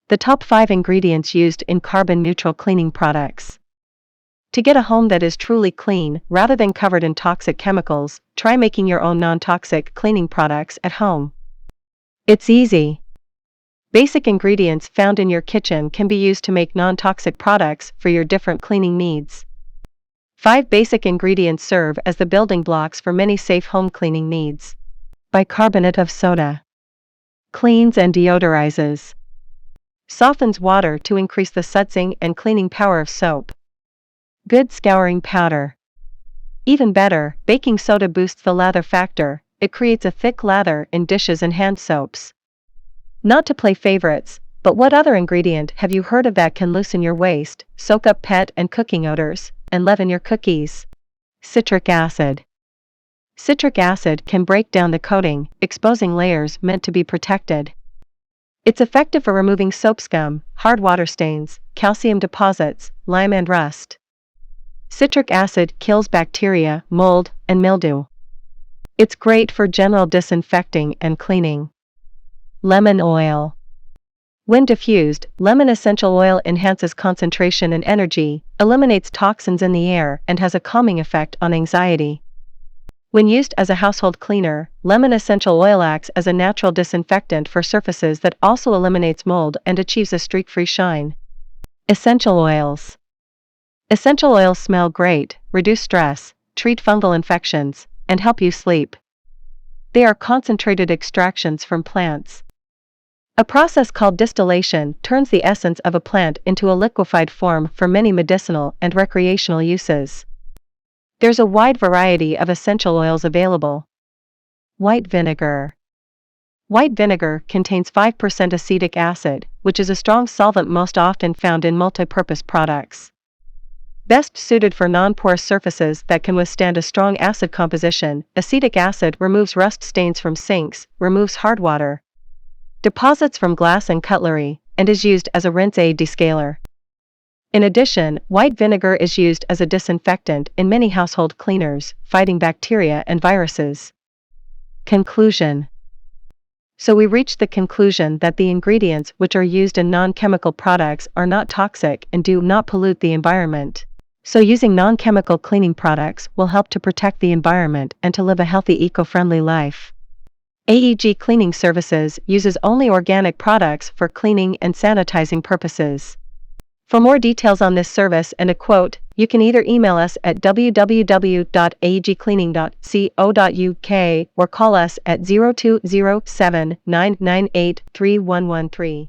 The top 5 ingredients used in carbon-neutral cleaning products. To get a home that is truly clean, rather than covered in toxic chemicals, try making your own non-toxic cleaning products at home. It's easy. Basic ingredients found in your kitchen can be used to make non-toxic products for your different cleaning needs. 5 basic ingredients serve as the building blocks for many safe home cleaning needs. Bicarbonate of soda. Cleans and deodorizes. Softens water to increase the sudsing and cleaning power of soap. Good scouring powder. Even better, baking soda boosts the lather factor. It creates a thick lather in dishes and hand soaps. Not to play favorites, but what other ingredient have you heard of that can loosen your waste, soak up pet and cooking odors, and leaven your cookies? Citric acid. Citric acid can break down the coating, exposing layers meant to be protected. It's effective for removing soap scum, hard water stains, calcium deposits, lime and rust. Citric acid kills bacteria, mold, and mildew. It's great for general disinfecting and cleaning. Lemon oil. When diffused, lemon essential oil enhances concentration and energy, eliminates toxins in the air, and has a calming effect on anxiety. When used as a household cleaner, lemon essential oil acts as a natural disinfectant for surfaces that also eliminates mold and achieves a streak-free shine. Essential oils. Essential oils smell great, reduce stress, treat fungal infections, and help you sleep. They are concentrated extractions from plants. A process called distillation turns the essence of a plant into a liquefied form for many medicinal and recreational uses. There's a wide variety of essential oils available. White vinegar. White vinegar contains 5% acetic acid, which is a strong solvent most often found in multi-purpose products. Best suited for non-porous surfaces that can withstand a strong acid composition, acetic acid removes rust stains from sinks, removes hard water deposits from glass and cutlery, and is used as a rinse aid descaler. In addition, white vinegar is used as a disinfectant in many household cleaners, fighting bacteria and viruses. Conclusion. So we reached the conclusion that the ingredients which are used in non-chemical products are not toxic and do not pollute the environment. So using non-chemical cleaning products will help to protect the environment and to live a healthy eco-friendly life. AEG Cleaning Services uses only organic products for cleaning and sanitizing purposes. For more details on this service and a quote, you can either email us at www.aegcleaning.co.uk or call us at 0207 998 3113.